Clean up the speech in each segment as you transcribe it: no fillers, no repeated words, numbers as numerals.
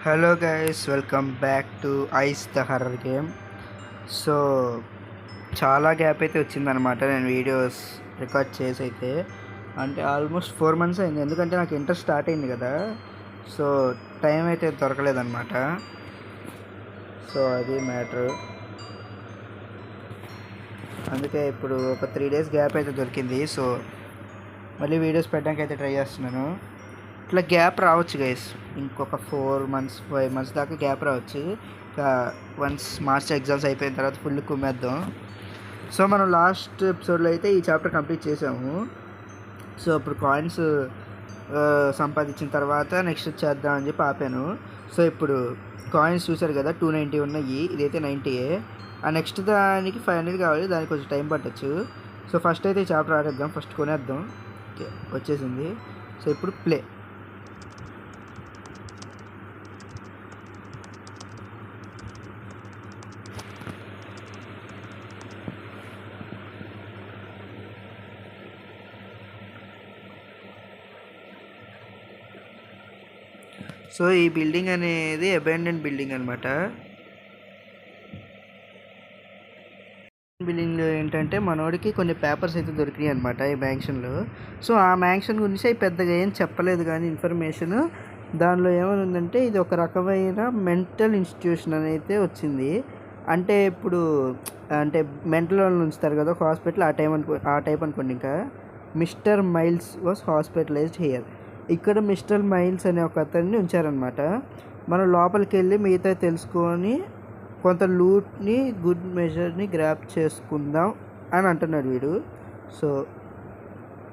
Hello guys, welcome back to ice the horror game. So చాలా gap అయితే వచ్చిందనమాట. నేను వీడియోస్ రికార్డ్ చేసి అయితే అంటే ఆల్మోస్ట్ 4 months అయింది. ఎందుకంటే నాకు ఇంట్రెస్ట్ స్టార్ట్ అయింది కదా, సో టైం అయితే దొరకలేదన్నమాట. సో అది మ్యాటర్. అందుకే ఇప్పుడు ఒక 3 days గ్యాప్ అయితే దొరికింది. సో మళ్ళీ వీడియోస్ పెట్టడానికి అయితే ట్రై చేస్తున్నాను. ఇట్లా గ్యాప్ రావచ్చు గైస్, ఇంకొక 4 months 5 months దాకా గ్యాప్ రావచ్చు. ఇంకా వన్స్ మార్చ్ ఎగ్జామ్స్ అయిపోయిన తర్వాత ఫుల్ కుమ్మేద్దాం. సో మనం లాస్ట్ ఎపిసోడ్లో అయితే ఈ చాప్టర్ కంప్లీట్ చేసాము. సో ఇప్పుడు కాయిన్స్ సంపాదించిన తర్వాత నెక్స్ట్ చేద్దాం అని చెప్పి ఆపాను. సో ఇప్పుడు కాయిన్స్ చూసారు కదా, 290 ఉన్నాయి, ఇదైతే 90. ఆ నెక్స్ట్ దానికి 500 కావాలి, దానికి కొంచెం టైం పట్టచ్చు. సో ఫస్ట్ అయితే ఈ చాప్టర్ ఆడేద్దాం, ఫస్ట్ కొనేద్దాం. ఓకే, వచ్చేసింది. సో ఇప్పుడు ప్లే. సో ఈ బిల్డింగ్ అనేది అబాండెంట్ బిల్డింగ్ అనమాట. బిల్డింగ్లో ఏంటంటే మనోడికి కొన్ని పేపర్స్ అయితే దొరికినాయి అనమాట ఈ మ్యాన్షన్లో. సో ఆ మ్యాన్షన్ గురించి పెద్దగా ఏం చెప్పలేదు, కానీ ఇన్ఫర్మేషన్ దానిలో ఏమైనా ఉందంటే ఇది ఒక రకమైన మెంటల్ ఇన్స్టిట్యూషన్ అని అయితే వచ్చింది. అంటే ఇప్పుడు అంటే మెంటల్ వాళ్ళు ఉంచుతారు కదా ఒక హాస్పిటల్, ఆ టైప్ అనుకోండి. ఇంకా mister miles was hospitalised here. ఇక్కడ మిస్టర్ మైల్స్ అనే ఒక అతన్ని ఉంచారనమాట. మనం లోపలికి వెళ్ళి మిగతా తెలుసుకొని కొంత లూట్ని గుడ్ మెజర్ని గ్రాప్ చేసుకుందాం అని అంటున్నాడు వీడు. So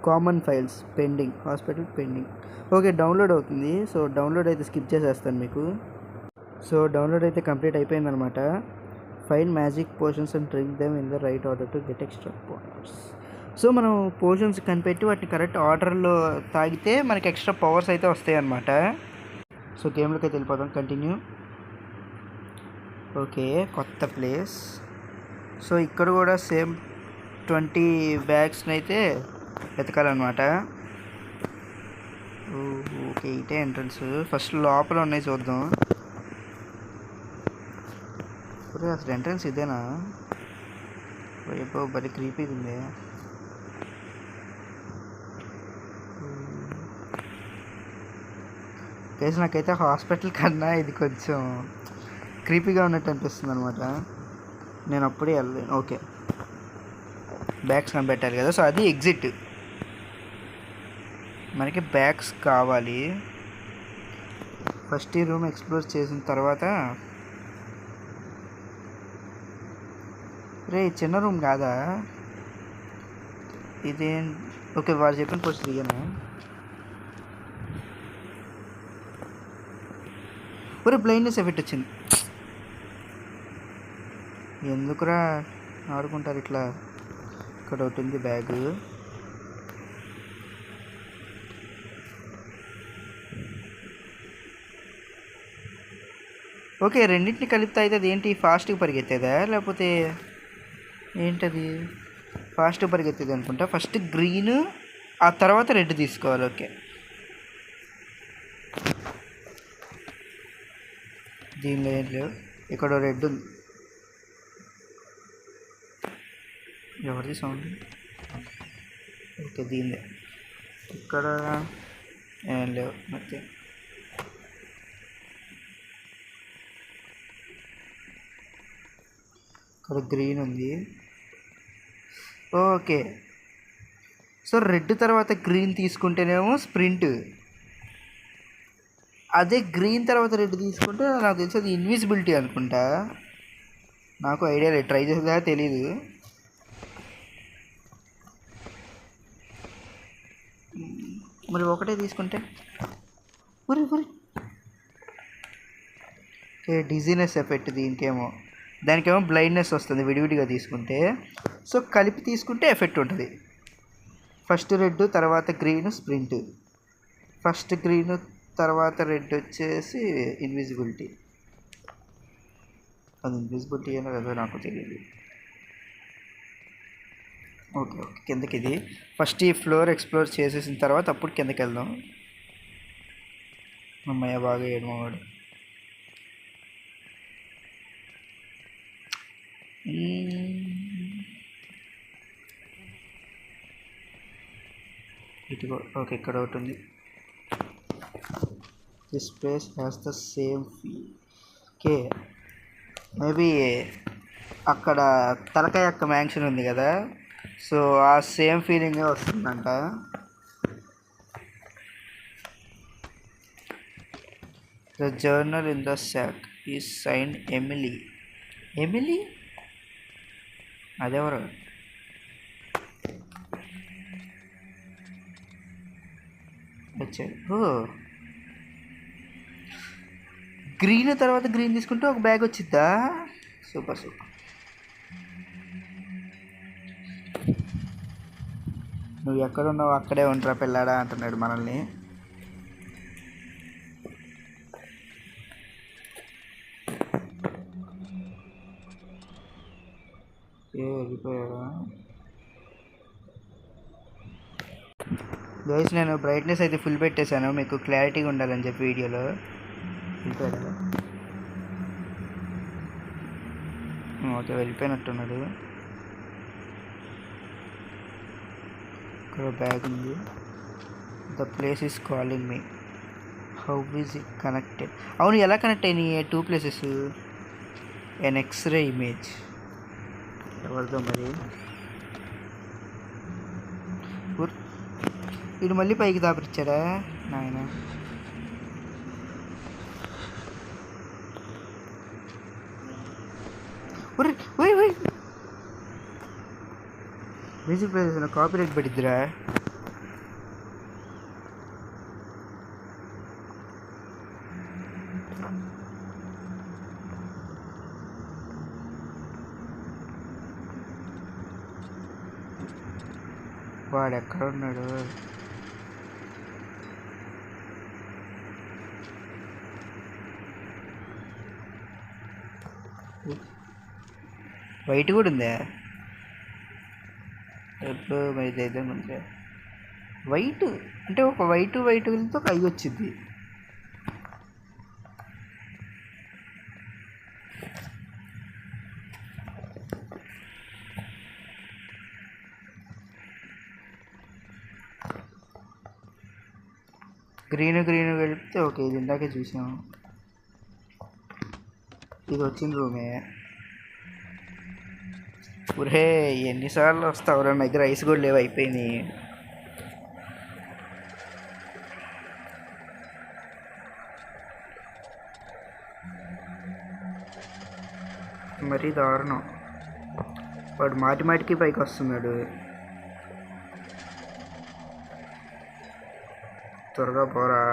common files pending, hospital pending. Okay, download అవుతుంది. సో డౌన్లోడ్ అయితే స్కిప్ చేసేస్తాను మీకు. సో డౌన్లోడ్ అయితే కంప్లీట్ అయిపోయిందనమాట. Find magic potions and drink them in the right order to get extra powers. So మనం పోషన్స్ కనిపెట్టి వాటిని కరెక్ట్ ఆర్డర్లో తాగితే మనకి ఎక్స్ట్రా పవర్స్ అయితే వస్తాయి అన్నమాట. సో గేమ్లోకి అయితే వెళ్ళిపోదాం. కంటిన్యూ. ఓకే, కొత్త ప్లేస్. సో ఇక్కడ కూడా సేమ్ 20 బ్యాగ్స్ని అయితే వెతకాలన్నమాట. ఓకే, ఇటే ఎంట్రన్స్. ఫస్ట్ లోపల ఉన్నాయి చూద్దాం. అసలు ఎంట్రన్స్ ఇదేనా? వైపు బలి క్రీపీగా ఉంది. కేసు నాకైతే హాస్పిటల్ కన్నా ఇది కొంచెం క్రీపీగా ఉన్నట్టు అనిపిస్తుంది అనమాట. నేను అప్పుడే వెళ్ళలేను. ఓకే, బ్యాగ్స్ కనిపెట్టాలి కదా, సో అది ఎగ్జిట్. మనకి బ్యాగ్స్ కావాలి. ఫస్ట్ ఈ రూమ్ ఎక్స్ప్లోర్ చేసిన తర్వాత, రే చిన్న రూమ్ కాదా ఇదేం? ఓకే, వాడు చెప్పిన పోస్ట్ దిగాను. ఒరే బ్లైండ్నెస్ ఎఫెక్ట్ వచ్చింది. ఎందుకురా ఆడుకుంటారు ఇట్లా? ఇక్కడ ఒకటి ఉంది బ్యాగ్. ఓకే, రెండింటిని కలిపితే అయితే అది ఏంటి, ఫాస్ట్గా పరిగెత్తేదా లేకపోతే ఏంటది? ఫాస్ట్గా పరిగెత్తేది అనుకుంటా. ఫస్ట్ గ్రీన్, ఆ తర్వాత రెడ్ తీసుకోవాలి. ఓకే, దీనిలో ఏం లేవు. ఇక్కడ రెడ్ ఉంది. ఎవరిది సౌండ్? ఓకే, దీనిదే. ఇక్కడ ఏం లేవు ಮತ್ತೆ. ఇక్కడ గ్రీన్ ఉంది. ఓకే, సో రెడ్ తర్వాత గ్రీన్ తీసుకుంటేనేమో స్ప్రింట్, అదే గ్రీన్ తర్వాత రెడ్ తీసుకుంటే నాకు తెలిసి అది ఇన్విజిబిలిటీ అనుకుంటా. నాకు ఐడియా లేదు, ట్రై చేసేదా తెలీదు. మరి ఒకటే తీసుకుంటే ఊరి ఓకే, డిజీనెస్ ఎఫెక్ట్ దీనికేమో, దానికేమో బ్లైండ్నెస్ వస్తుంది విడివిడిగా తీసుకుంటే. సో కలిపి తీసుకుంటే ఎఫెక్ట్ ఉంటుంది. ఫస్ట్ రెడ్ తర్వాత గ్రీన్ స్ప్రింట్, ఫస్ట్ గ్రీన్ తర్వాత రెడ్ వచ్చేసి ఇన్విజిబిలిటీ. అది ఇన్విజిబిలిటీ అయినా కదా నాకు తెలియదు. ఓకే ఓకే, కిందకి. ఇది ఫస్ట్ ఈ ఫ్లోర్ ఎక్స్ప్లోర్ చేసేసిన తర్వాత అప్పుడు కిందకి వెళ్దాం. అమ్మయ్య, బాగా ఏడమవాడు. ఇదిగో ఓకే, ఇక్కడ ఒకటి ఉంది. This place has the same feel. Okay, maybe అక్కడ తలకాయ యొక్క మ్యాన్షన్ ఉంది కదా, సో ఆ సేమ్ ఫీలింగే వస్తుందంట. The journal in the sock is sign Emily. Emily అదెవరు? వచ్చాడు. ఓ, గ్రీన్ తర్వాత గ్రీన్ తీసుకుంటే ఒక బ్యాగ్ వచ్చిద్దా? Super super. నువ్వు ఎక్కడున్నావు అక్కడే ఉంటారా పిల్లాడా అంటున్నాడు మనల్ని. వెళ్ళిపోయాడా గైస్? నేను బ్రైట్నెస్ అయితే ఫుల్ పెట్టేశాను మీకు క్లారిటీగా ఉండాలని చెప్పి వీడియోలో. వెళ్ళిపోయాడా? ఓకే, వెళ్ళిపోయినట్టున్నాడు. ఇక్కడ బ్యాగ్ ఉంది. The place is calling me. How is it connected? అవును, ఎలా కనెక్ట్ అయినాయి 2 ప్లేసెస్? ఎన్ ఎక్స్రే ఇమేజ్ ఎవరిదో మరి. వీడు మళ్ళీ పైకి దాపిచ్చాడా నాయన? మ్యూజిక్ ప్లే చేసిన కాపీరైట్ పడిద్దిరా. వాడు ఎక్కడ ఉన్నాడు? వైట్ కూడా ఉందా? ఎప్పుడు మరి చేద్దాం కొంచెం. వైట్ అంటే ఒక వైట్ వెళ్తే ఒక ఐ వచ్చింది. గ్రీన్ వెళ్తే ఓకే, ఇది ఇందాకే చూసాము. ఇది వచ్చిన రూమే. ఒరే ఎన్నిసార్లు వస్తావు రా? నా దగ్గర ఐస్ కూడా లేవు, అయిపోయినాయి. మరీ దారుణం. వాడు మాటికి పైకి వస్తున్నాడు. త్వరగా పోరా.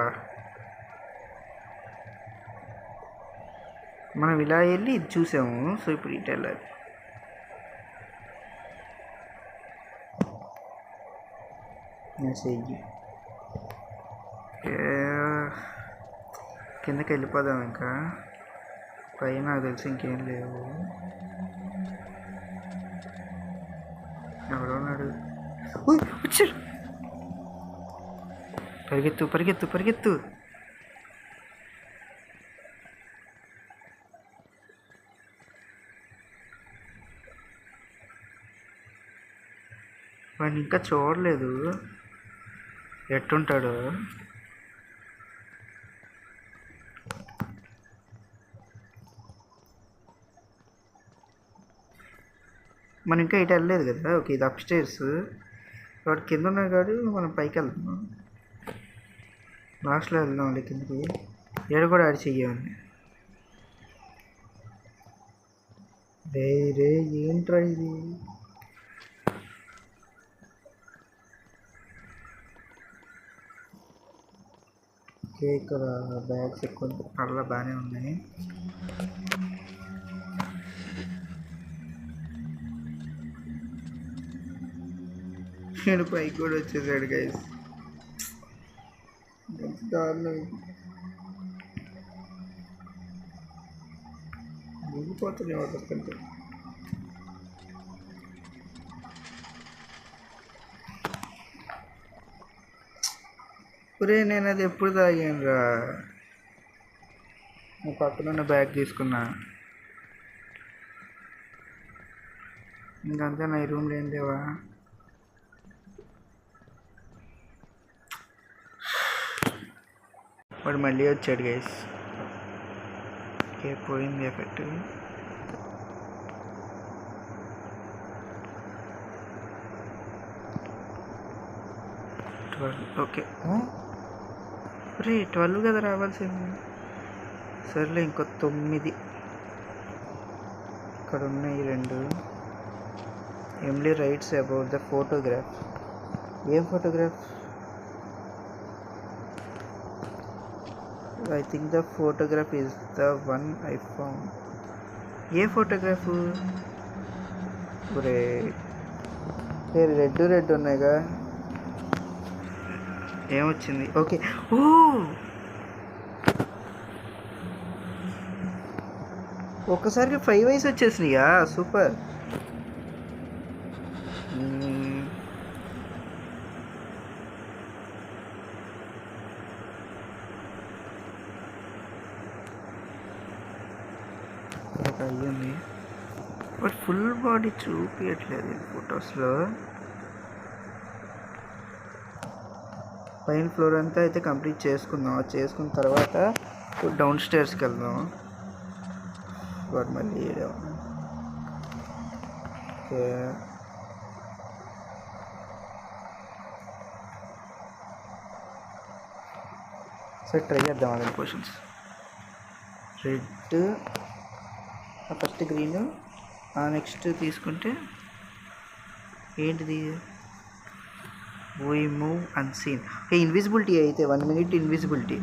మనం ఇలా వెళ్ళి ఇది చూసాము, సో ఇప్పుడు ఇటు వెళ్ళాలి. మెసేజ్ కిందకి వెళ్ళిపోదాం. ఇంకా పైన నాకు తెలిసి ఇంకేం లేవు. ఎవరున్నాడు? వచ్చాడు. పరిగెత్తు. వాడిని ఇంకా చూడలేదు, ఎట్టుంటాడు? మనం ఇంకా ఇటు వెళ్ళలేదు కదా. ఓకే, ఇది అప్ స్టేర్స్. వాడు కింద ఉన్నాడు కాదు, మనం పైకి వెళ్తున్నాం. లాస్ట్లో వెళ్దాం కిందకి. ఏడు కూడా ఆడి చెయ్యండి. రే ఏంట్రా ఇది? ఓకే, ఇక్కడ బ్యాగ్స్ ఎక్కువ పర్లా బాగానే ఉన్నాయి. నేను పైకి కూడా వచ్చేసాడు గైస్. దారుణం. ముగిపోతుంది వాటర్ కంటే. ఒరే నేను అది ఎప్పుడు తాగాను రా? పక్కన బ్యాగ్ తీసుకున్నా. ఇంకంతా నా రూమ్లో ఏం లేవా? వాడు మళ్ళీ వచ్చాడు గైస్. ఓకే, పోయింది ఎఫెక్ట్. ఓకే, రే 12 కదా రావాల్సింది. సర్లే, ఇంకో 9 ఇక్కడ ఉన్నాయి 2. ఎమ్లీ రైట్స్ అబౌట్ ద ఫోటోగ్రాఫ్. ఏం photograph? I think the photograph is the one I found. A photograph? ఒరే రెడ్ ఉన్నాయిగా. ఏమొచ్చింది? ఓకే, ఓ ఒక్కసారికి 5 ఐస్ వచ్చేసినాయా? సూపర్. అయ్యింది, బట్ ఫుల్ బాడీ చూపించట్లేదు ఫొటోస్లో. పైన ఫ్లోర్ అంతా అయితే కంప్లీట్ చేసుకుందాం. చేసుకున్న తర్వాత డౌన్ స్టేర్స్కి వెళ్దాం. వాడు మళ్ళీ ఓకే, సరే ట్రై చేద్దాం. అదే questions. Red, first green, next తీసుకుంటే ఏంటిది? We move unseen. ఇన్విజిబిలిటీ అయితే 1 minute ఇన్విజిబిలిటీ.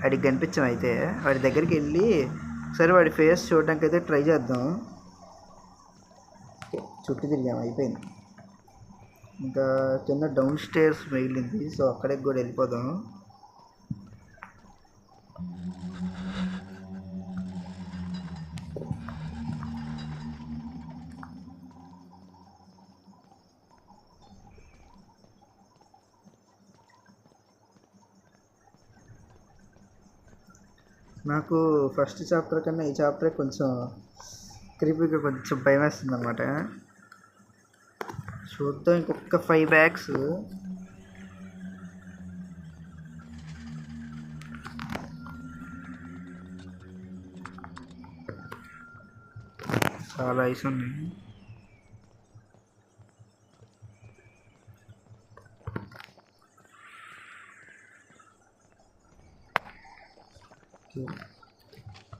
వాడికి కనిపించాం. అయితే వాడి దగ్గరికి వెళ్ళి సరే వాడి ఫేస్ చూడడానికి అయితే ట్రై చేద్దాం. చుట్టూ తిరిగాము, అయిపోయింది. ఇంకా కింద డౌన్ స్టేర్స్ మిగిలింది, సో అక్కడికి కూడా వెళ్ళిపోదాం. నాకు ఫస్ట్ చాప్టర్ కన్నా ఈ చాప్టర్ కొంచెం క్రీపీగా, కొంచెం భయం వేస్తుంది అన్నమాట. చూద్దాం, ఇంకొక 5 బ్యాగ్స్. చాలా ఐస్ ఉన్నాయి.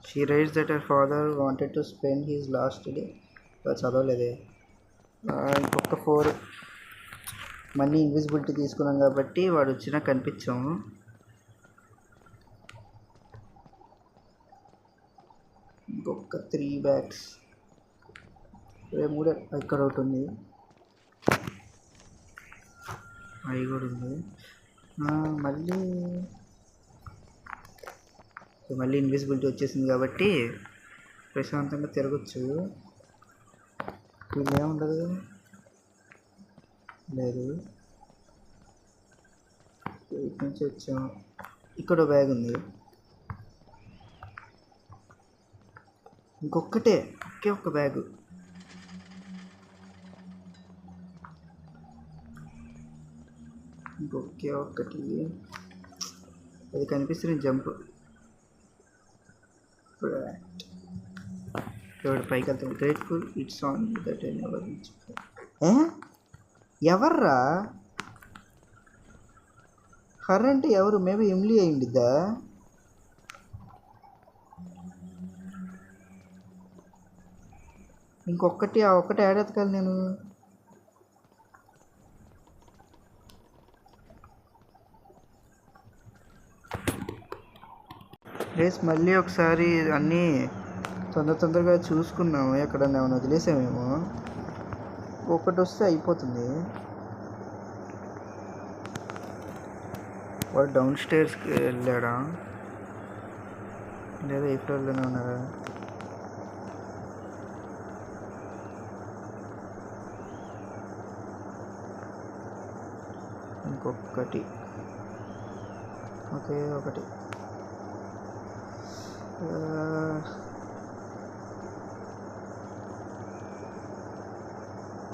She writes that her father wanted to spend his last day. చదవలేదే. ఇంకొక 4. మళ్ళీ ఇన్విజిబిలిటీ తీసుకున్నాం కాబట్టి వాడు వచ్చినా కనిపించాము. ఇంకొక 3 బ్యాగ్స్. 3 ఇక్కడ ఒకటి ఉంది, అవి కూడా ఉంది. మళ్ళీ ఇన్విజిబిలిటీ వచ్చేసింది కాబట్టి ప్రశాంతంగా తిరగచ్చు. వీళ్ళు ఏముండదు లేదు. ఇటు నుంచి వచ్చాం. ఇక్కడ బ్యాగ్ ఉంది. ఒకే ఒక్క బ్యాగు. ఇంకొకే ఒక్కటి. అది కనిపిస్తుంది జంప్. ఎవడు పైకి వెళ్తాం. గ్రేట్ఫుల్ ఇట్స్ ఆన్ దట్ ఎవర్రా? హర్ అంటే ఎవరు? మేబీ ఎమ్లీ అయిండిద్దా? ఇంకొకటి, ఆ ఒక్కటి యాడ్ ఎతకాలి నేను. రేస్ మళ్ళీ ఒకసారి అన్నీ తొందరగా చూసుకున్నాము. ఎక్కడన్నా ఏమైనా వదిలేసామేమో. ఒకటి వస్తే అయిపోతుంది. వాడు డౌన్ స్టేర్స్కి వెళ్ళాడా లేదా ఏ ఫ్లోర్లోనే ఉన్నారా? ఇంకొకటి. ఓకే, ఒకటి.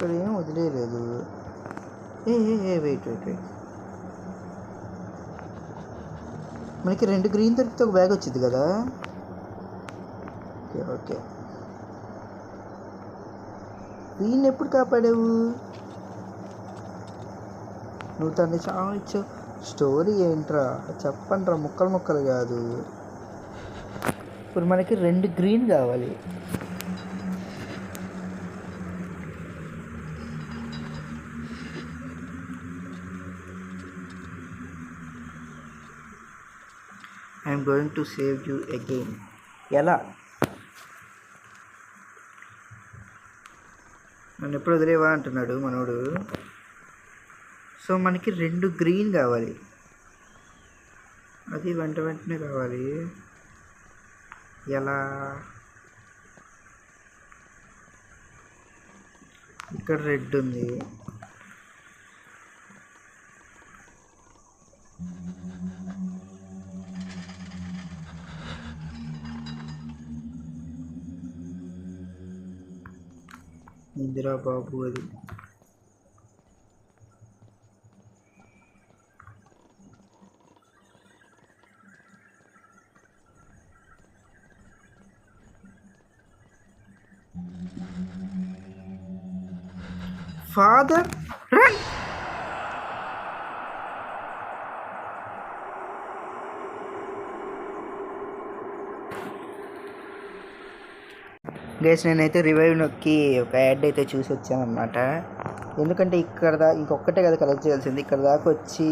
ఇక్కడ ఏం వదిలేదు. ఏ వెయిట్ మనకి 2 గ్రీన్ దొరికితే ఒక బ్యాగ్ వచ్చింది కదా. ఓకే గ్రీన్ ఎప్పుడు కాపాడావు నువ్వు? తన్ని చాలా ఇచ్చావు. స్టోరీ ఏంట్రా చెప్పండి రా, ముక్కలు కాదు. ఇప్పుడు మనకి 2 గ్రీన్ కావాలి. I'm going to save you again. ఎలా? నన్ను ఎప్పుడు వదిలేవా అంటున్నాడు మనోడు. సో మనకి 2 గ్రీన్ కావాలి, అది వెంటనే కావాలి. ఎలా? ఇక్కడ రెడ్ ఉంది. ఇందిరా బాబు అది. Father run. గైస్ నేనైతే రివైవ్ నొక్కి ఒక యాడ్ అయితే చూసి వచ్చాను అనమాట. ఎందుకంటే ఇక్కడ ఇంకొక్కటే కదా కలెక్ట్ చేయాల్సింది, ఇక్కడ దాకా వచ్చి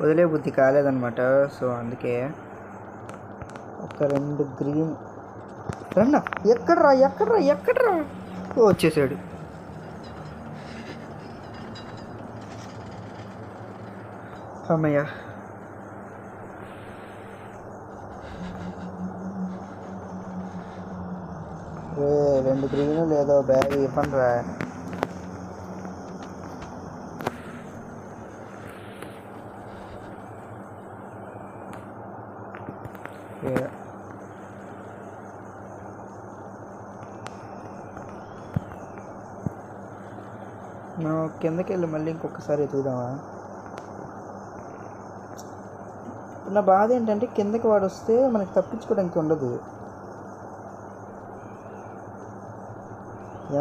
వదిలే బుద్ధి కాలేదన్నమాట. సో అందుకే ఒక 2 గ్రీన్. రన్నా ఎక్కడ్రా వచ్చేసాడు. అమ్మయ్య. రే 2 గ్రీన్ లేదో బ్యాగ్ ఇవ్వండి రా. మనం కిందకి వెళ్ళి మళ్ళీ ఇంకొకసారి ఎదుగుదామా? నా బాధ ఏంటంటే కిందకి వాడు వస్తే మనకి తప్పించుకోవడానికి ఉండదు.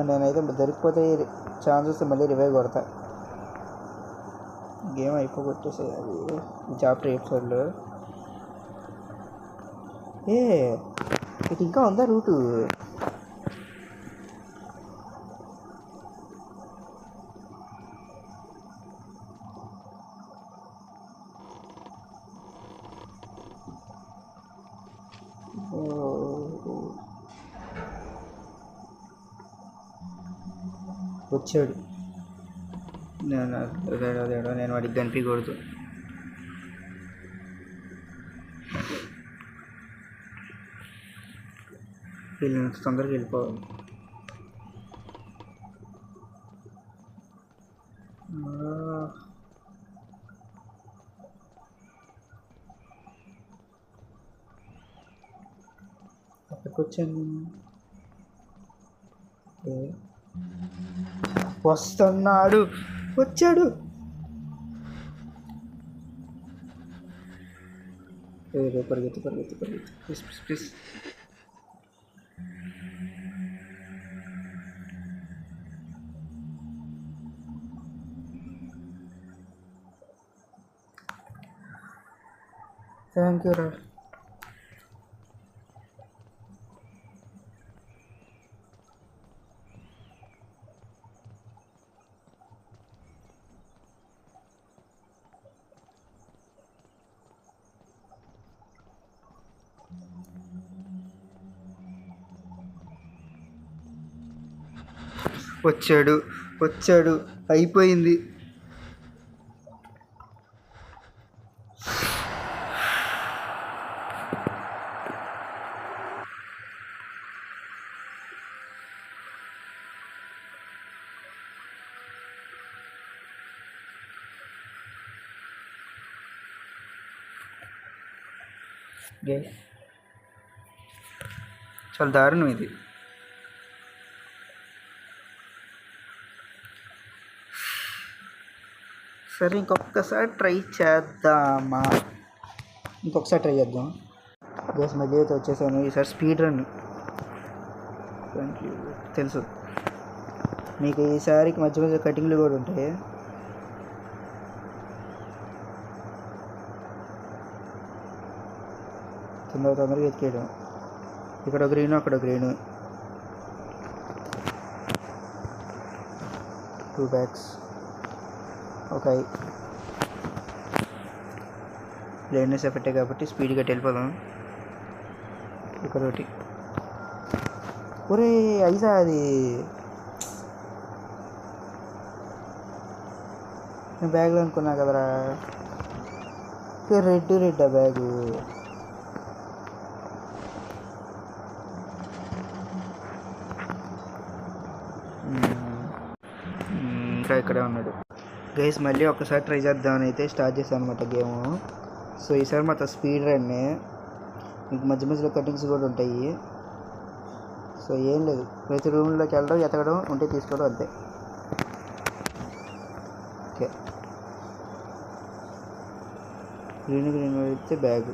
నేనైతే దొరికిపోతే ఛాన్సెస్ మళ్ళీ రివైవ్ కొడతా. గేమ్ అయిపోగొట్టేసేయాలి ఈ చాప్టర్ ఎపిసోడ్లో. ఇటు ఇంకా ఉందా రూటు? వచ్చాడు. నేను వాడికి కనిపించకూడదు. వీళ్ళంత తొందరగా వెళ్ళిపోవాలి. అక్కడికి వచ్చాను. వస్తున్నాడు, వచ్చాడు. పరిగెత్తు ప్లీజ్. థ్యాంక్ యూ రా. వచ్చాడు అయిపోయింది. చాలా దారుణం ఇది. సరే ఇంకొకసారి ట్రై చేద్దామా? ఇంకొకసారి ట్రై చేద్దాం. గైస్ మధ్య అయితే వచ్చేసాను. ఈసారి స్పీడ్ రన్ తెలుసు మీకు. ఈసారికి మధ్య మధ్య కటింగ్లు కూడా ఉంటాయి. తొందరగా ఎత్తికేయడం. ఇక్కడ గ్రీను, అక్కడ గ్రీను. 2 bags. ఓకే, బ్లైండ్నెస్ ఎఫెక్టే కాబట్టి స్పీడ్గా వెళ్ళిపోదాం. ఇక్కడ ఒకటి. ఒరే ఐసా, అది నేను బ్యాగ్లో అనుకున్నా కదరా. రెడ్ ఆ బ్యాగు. ఇంకా ఇక్కడే ఉన్నాడు. గైస్ మళ్ళీ ఒక్కసారి ట్రై చేద్దామని అయితే స్టార్ట్ చేశాను అనమాట గేమ్. సో ఈసారి మొత్తం స్పీడ్ రన్నే. మీకు మధ్య మధ్యలో కటింగ్స్ కూడా ఉంటాయి. సో ఏం లేదు, ప్రతి రూమ్లోకి వెళ్ళడం, ఎతకడం ఉంటే తీసుకోవడం, అంతే. ఓకే, గ్రీన్ అయితే బ్యాగ్.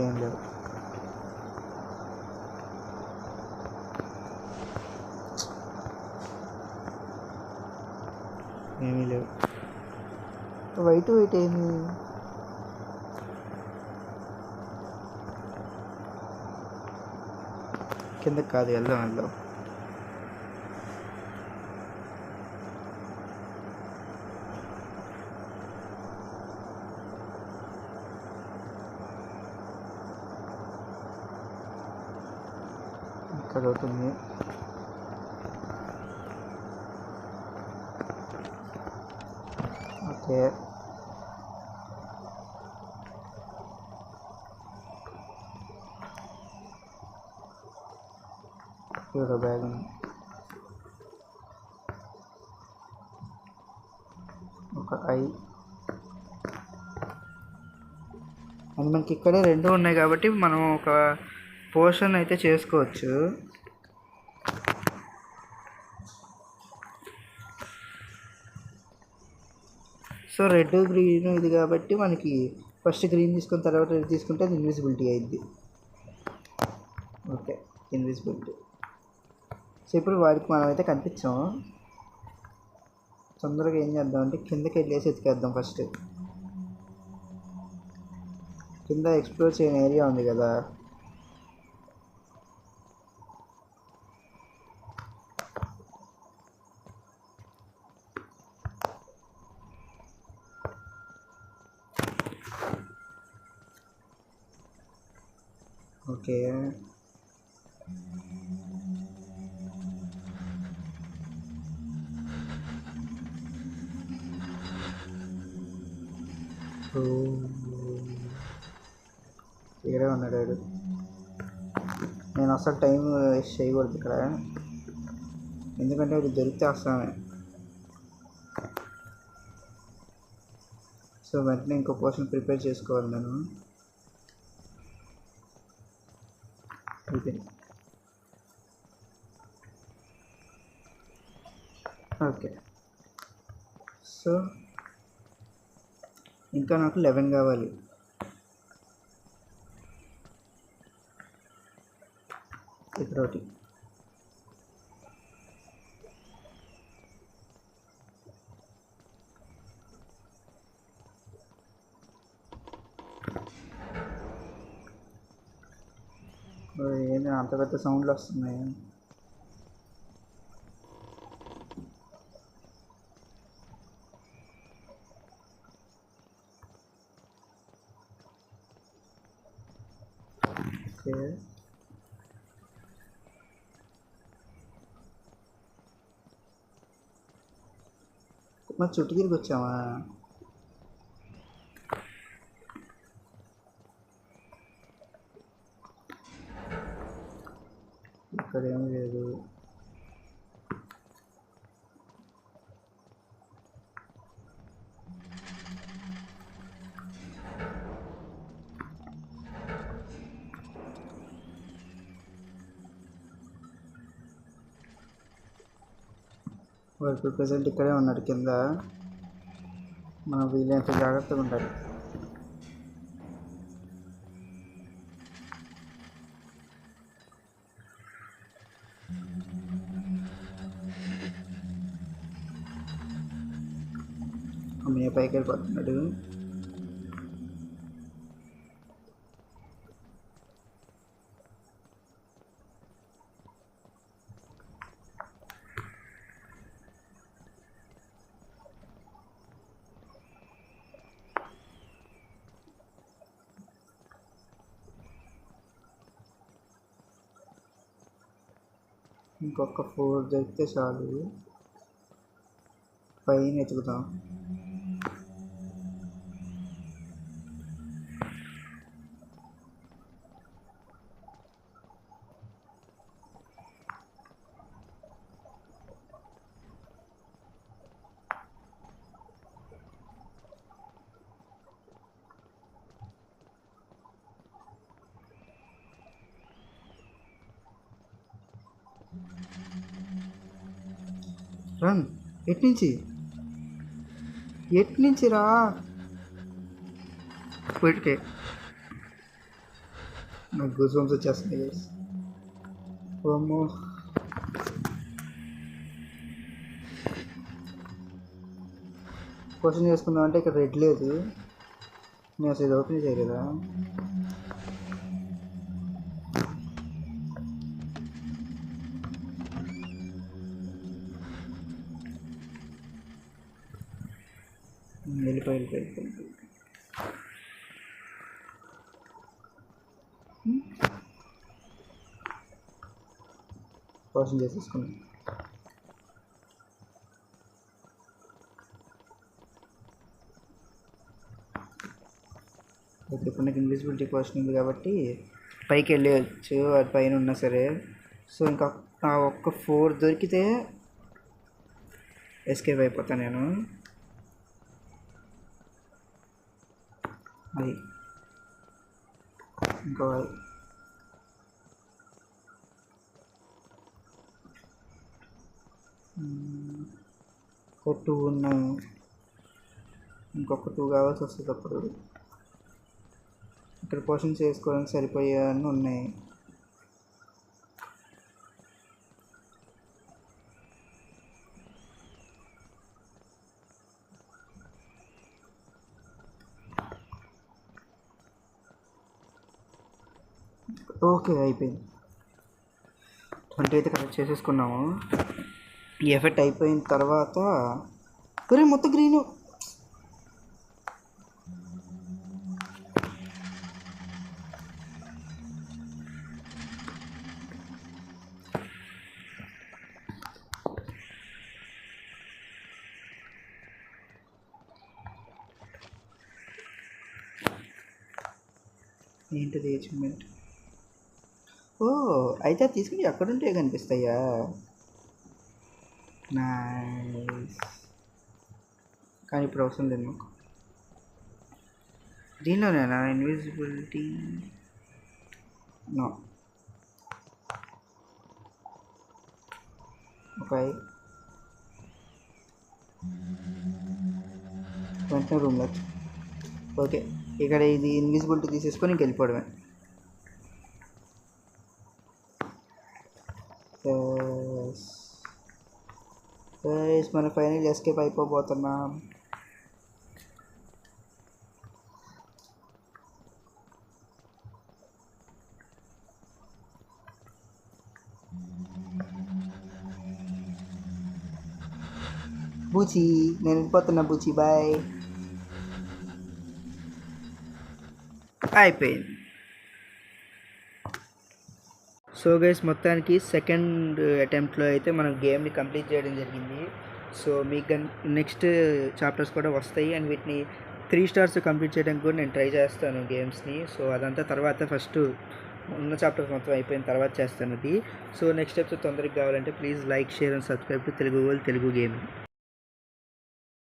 ఏం లేదు. ఏమీ లేవు. వైట్ ఏంది? కిందకి కాదు, వెళ్దాం. ఇక్కడ అవుతుంది. ఓకే, ఇక్కడ బ్యాగ్ ఉంది. ఒక ఐ. అండ్ మనకి ఇక్కడే 2 ఉన్నాయి కాబట్టి మనం ఒక పోర్షన్ అయితే చేసుకోవచ్చు. సో రెడ్ గ్రీన్ ఇది కాబట్టి మనకి ఫస్ట్ గ్రీన్ తీసుకున్న తర్వాత రెడ్ తీసుకుంటే అది ఇన్విజిబిలిటీ అయింది. Okay, invisibility. సో ఇప్పుడు వాడికి మనం అయితే కనిపించాం. తొందరగా ఏం చేద్దాం అంటే కిందకి వెళ్ళేసి ఎతికేద్దాం. ఫస్ట్ కింద ఎక్స్ప్లోర్ చేయని ఏరియా ఉంది కదా, ఓకే. ఇక్కడే ఉన్నాడు వాడు. నేను అసలు టైం వేస్ట్ చేయకూడదు ఇక్కడ, ఎందుకంటే అది దొరికితే వస్తామే. సో వెంటనే ఇంకో పోర్షన్ ప్రిపేర్ చేసుకోవాలి నేను. ఓకే, సో ఇంకా నాకు 11 కావాలి. ఇక్కడ ఒకటి. ఏంటి అంత పెద్ద సౌండ్లు వస్తున్నాయి? ఓకే, మరి చుట్టూ తిరిగి వచ్చామా? ఇక్కడ ఏమీ లేదు. వాడు ఇప్పుడు ప్రజెంట్ ఇక్కడే ఉన్నాడు కింద. మనం వీలైనంత జాగ్రత్తగా ఉండాలి. అమ్మయ్య పైకి వెళ్ళిపోతున్నాడు. ఇంకొక 4 దొరికితే చాలు. పైన ఎతుకుదాం. రన్. ఎట్నుంచి రా. పోయికే నాకు గూస్ బంప్స్ వచ్చేస్తున్నాయి గైస్. ఓమో క్వశ్చన్ చేసుకుందాం అంటే ఇక్కడ రెడ్ లేదు. నేను అసలు ఇది ఓపెన్ చేయలేదా. వెళ్ళిపోయి క్వశ్చన్ చేసేసుకున్నాం. ఇప్పుడు నాకు ఇన్విజిబిలిటీ క్వశ్చన్ ఉంది కాబట్టి పైకి వెళ్ళవచ్చు, అది పైన ఉన్నా సరే. సో ఇంకా ఆ ఒక్క 4 దొరికితే ఎస్కేప్ అయిపోతాను నేను. అది ఇంకో 2 ఉన్నాయి. ఇంకొక 2 కావాల్సి వస్తుంది. అప్పుడు ఇక్కడ క్వశ్చన్స్ చేసుకోవడానికి సరిపోయేవన్నీ ఉన్నాయి. ఓకే అయిపోయింది. 20 అయితే కరెక్ట్ చేసేసుకున్నాము. ఈ ఎఫెక్ట్ అయిపోయిన తర్వాత మొత్తం గ్రీను. ఏంటిది అచీవ్మెంట్? ఓ అయితే అది తీసుకుని ఎక్కడుంటే కనిపిస్తాయా? నైస్. కానీ ఇప్పుడు అవసరం లేదు మాకు. దీనిలోనేనా ఇన్విజిబిలిటీ? నో. ఓకే వెంటనే రూమ్లో. ఓకే ఇక్కడ ఇది ఇన్విజిబిలిటీ తీసేసుకొని ఇంక వెళ్ళిపోవడమే. మన ఫైనల్ ఎస్కేప్ అయిపోతున్నాం. బూచి నేను వెళ్ళిపోతున్నా. బూచి బాయ్. అయిపోయింది. సో గైస్ మొత్తానికి సెకండ్ అటెంప్ట్లో అయితే మనం గేమ్ని కంప్లీట్ చేయడం జరిగింది. సో మీకు నెక్స్ట్ చాప్టర్స్ కూడా వస్తాయి అండ్ వీటిని 3 స్టార్స్ కంప్లీట్ చేయడానికి కూడా నేను ట్రై చేస్తాను గేమ్స్ని. సో అదంతా తర్వాత ఫస్ట్ ఉన్న చాప్టర్స్ మొత్తం అయిపోయిన తర్వాత చేస్తాను అది. సో నెక్స్ట్ ఎపిసోడ్ తొందరగా కావాలంటే please like, share and subscribe to Telugu world Telugu gaming.